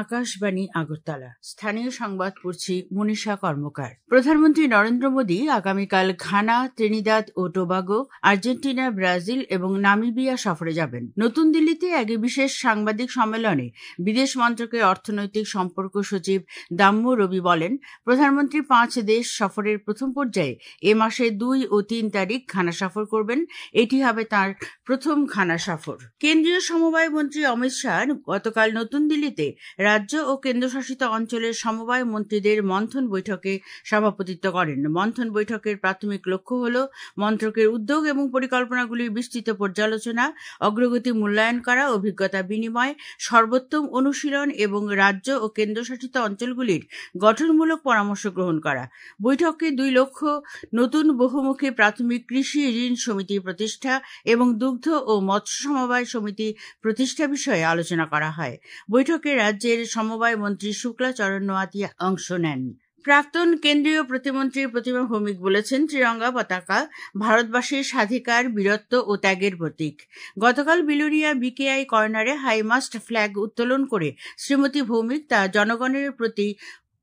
আকাশবাণী আগরতলা। স্থানীয় সংবাদ পড়ছি মনীষা কর্মকার। প্রধানমন্ত্রী নরেন্দ্র মোদী আগামীকাল ঘানা, ত্রিনিদাদ ও টোবাগো, আর্জেন্টিনা, ব্রাজিল এবং নামিবিয়া সফরে যাবেন। নতুন দিল্লিতে এক বিশেষ সাংবাদিক সম্মেলনে বিদেশ মন্ত্রকের অর্থনৈতিক সম্পর্ক সচিব দাম্য রবি বলেন, প্রধানমন্ত্রী 5 দেশ সফরের প্রথম পর্যায়ে এ মাসের 2 ও 3 তারিখ ঘানা সফর করবেন। এটি হবে তাঁর প্রথম ঘানা সফর। কেন্দ্রীয় সমবায় মন্ত্রী অমিত শাহ গতকাল নতুন দিল্লিতে রাজ্য ও কেন্দ্রশাসিত অঞ্চলের সমবায় মন্ত্রীদের মন্থন বৈঠকে সভাপতিত্ব করেন। মন্থন বৈঠকের প্রাথমিক লক্ষ্য হল মন্ত্রকের উদ্যোগ এবং পরিকল্পনাগুলির বিস্তৃত পর্যালোচনা, অগ্রগতি মূল্যায়ন করা, অভিজ্ঞতা বিনিময়, সর্বোত্তম অনুশীলন এবং রাজ্য ও কেন্দ্রশাসিত অঞ্চলগুলির গঠনমূলক পরামর্শ গ্রহণ করা। বৈঠকে 2 লক্ষ্য নতুন বহুমুখী প্রাথমিক কৃষি ঋণ সমিতি প্রতিষ্ঠা এবং দুগ্ধ ও মৎস্য সমবায় সমিতি প্রতিষ্ঠা বিষয়ে আলোচনা করা হয়। বৈঠকে রাজ্যের সমবায় মন্ত্রী শুক্লাচরণ নোয়াতিয়া অংশ নেন। প্রাক্তন কেন্দ্রীয় প্রতিমন্ত্রী প্রতিমা ভৌমিক বলেছেন, ত্রিরঙ্গা পতাকা ভারতবাসীর স্বাধিকার, বীরত্ব ও ত্যাগের প্রতীক। গতকাল বিলুনিয়া বিকেআই কর্নারে হাইমাস্ট ফ্ল্যাগ উত্তোলন করে শ্রীমতী ভৌমিক তা জনগণের প্রতি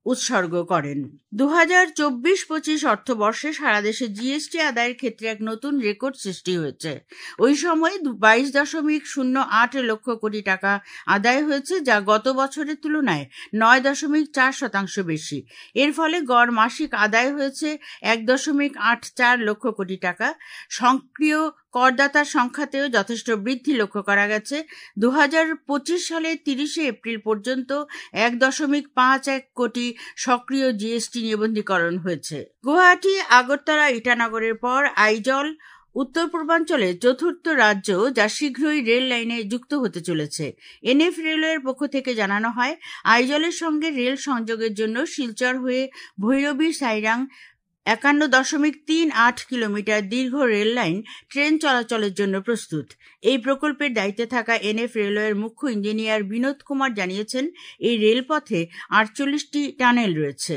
উৎসর্গ করেন। 2024-25 অর্থবর্ষে সারা দেশে জিএসটি আদায়ের ক্ষেত্রে এক নতুন রেকর্ড সৃষ্টি হয়েছে। ওই সময় 22.08 লক্ষ কোটি টাকা আদায় হয়েছে, যা গত বছরের তুলনায় 9.4% বেশি। এর ফলে গড় মাসিক আদায় হয়েছে 1.84 লক্ষ কোটি টাকা। সক্রিয় করদাতার সংখ্যাতেও যথেষ্ট বৃদ্ধি লক্ষ্য করা গেছে। 2025 সালের 30 এপ্রিল পর্যন্ত 1.51 কোটি সক্রিয় জিএসটি নিবন্ধীকরণ হয়েছে। গুয়াহাটি, আগরতলা, ইটানগরের পর আইজল উত্তর পূর্বাঞ্চলের চতুর্থ রাজ্য, যা শীঘ্রই রেল লাইনে যুক্ত হতে চলেছে। এনএফ রেলওয়ের পক্ষ থেকে জানানো হয়, আইজলের সঙ্গে রেল সংযোগের জন্য শিলচর হয়ে ভৈরবী সাইরাং 51.38 কিলোমিটার দীর্ঘ রেল লাইন ট্রেন চলাচলের জন্য প্রস্তুত। এই প্রকল্পের দায়িত্বে থাকা এনএফ রেলওয়ের মুখ্য ইঞ্জিনিয়ার বিনোদ কুমার জানিয়েছেন, এই রেলপথে 48টি টানেল রয়েছে।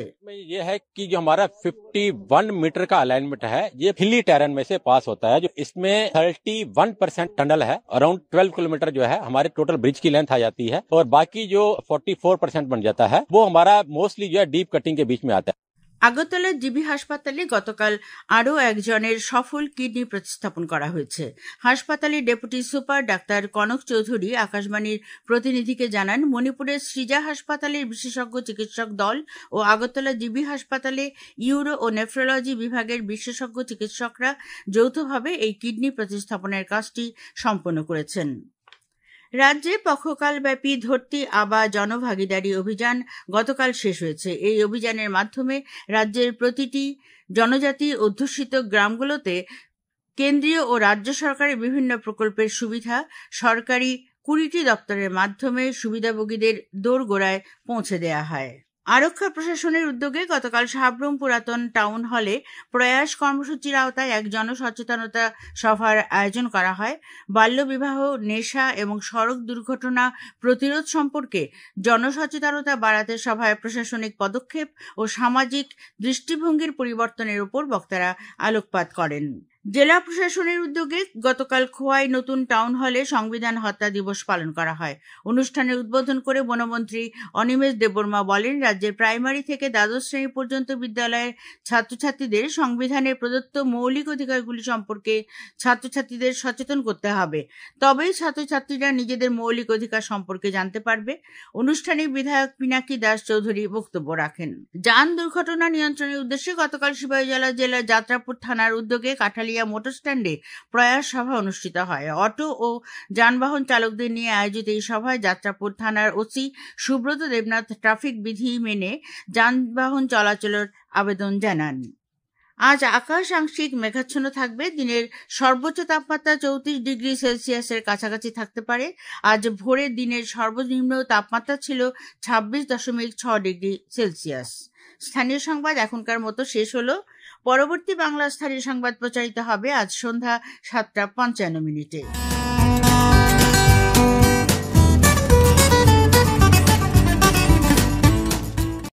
ये है कि जो हमारा 51 मीटर का अलाइनमेंट है, ये हिली टेरेन में से पास होता है। जो इसमें 31% टनल है, अराउंड 12 किलोमीटर जो है हमारे टोटल ब्रिज की लेंथ आ जाती है, और बाकी जो 44% बन जाता है वो हमारा मोस्टली जो है डीप कटिंग के बीच में आता है। আগরতলার জিবি হাসপাতালে গতকাল আরও একজনের সফল কিডনি প্রতিস্থাপন করা হয়েছে। হাসপাতালের deputy super doctor Kanak Chowdhury আকাশবাণীর প্রতিনিধিকে জানান, মণিপুরের সৃজা হাসপাতালের বিশেষজ্ঞ চিকিৎসক দল ও আগরতলা জিবি হাসপাতালে ইউরো ও নেফ্রোলজি বিভাগের বিশেষজ্ঞ চিকিৎসকরা যৌথভাবে এই কিডনি প্রতিস্থাপনের কাজটি সম্পন্ন করেছেন। রাজ্যে পক্ষকালব্যাপী ধরতি আবা জনভাগিদারি অভিযান গতকাল শেষ হয়েছে। এই অভিযানের মাধ্যমে রাজ্যের প্রতিটি জনজাতি অধ্যুষিত গ্রামগুলোতে কেন্দ্রীয় ও রাজ্য সরকারের বিভিন্ন প্রকল্পের সুবিধা সরকারি 20টি দপ্তরের মাধ্যমে সুবিধাভোগীদের দোরগোড়ায় পৌঁছে দেওয়া হয়। আরক্ষা প্রশাসনের উদ্যোগে গতকাল সাবরুম পুরাতন টাউন হলে প্রয়াস কর্মসূচির আওতায় এক জনসচেতনতা সভার আয়োজন করা হয়। বাল্যবিবাহ, নেশা এবং সড়ক দুর্ঘটনা প্রতিরোধ সম্পর্কে জনসচেতনতা বাড়াতে সভায় প্রশাসনিক পদক্ষেপ ও সামাজিক দৃষ্টিভঙ্গির পরিবর্তনের উপর বক্তারা আলোকপাত করেন। জেলা প্রশাসনের উদ্যোগে গতকাল খোয়াই নতুন টাউন হলে সংবিধান হত্যা দিবস পালন করা হয়। অনুষ্ঠানের উদ্বোধন করে বনমন্ত্রী অনিমেষ দেববর্মা বলেন, রাজ্যের প্রাইমারি থেকে দ্বাদশ শ্রেণী পর্যন্ত বিদ্যালয়ের ছাত্রছাত্রীদের সংবিধানে প্রদত্ত মৌলিক অধিকারগুলি সম্পর্কে ছাত্রছাত্রীদের সচেতন করতে হবে, তবেই ছাত্রছাত্রীরা নিজেদের মৌলিক অধিকার সম্পর্কে জানতে পারবে। অনুষ্ঠানে বিধায়ক পিনাকি দাস চৌধুরী বক্তব্য রাখেন। যান দুর্ঘটনা নিয়ন্ত্রণের উদ্দেশ্যে গতকাল সিপাহীজলা জেলার যাত্রাপুর থানার উদ্যোগে কাঠালি মোটর স্ট্যান্ডে প্রয়াস সভা অনুষ্ঠিত হয়। অটো ও যানবাহন চালকদের নিয়ে আয়োজিত এই সভায় যাত্রাপুর থানার ওসি সুব্রত দেবনাথ ট্রাফিক বিধি মেনে যানবাহন চলাচলের আবেদন জানান। আজ আকাশ আংশিক মেঘাচ্ছন্ন থাকবে। দিনের সর্বোচ্চ তাপমাত্রা 34 ডিগ্রি সেলসিয়াসের কাছাকাছি থাকতে পারে। আজ ভোরে দিনের সর্বনিম্ন তাপমাত্রা ছিল 26.6 ডিগ্রি সেলসিয়াস। স্থানীয় সংবাদ এখনকার মতো শেষ হলো। পরবর্তী বাংলা স্থানীয় সংবাদ প্রচারিত হবে আজ সন্ধ্যা 7টা 55 মিনিটে।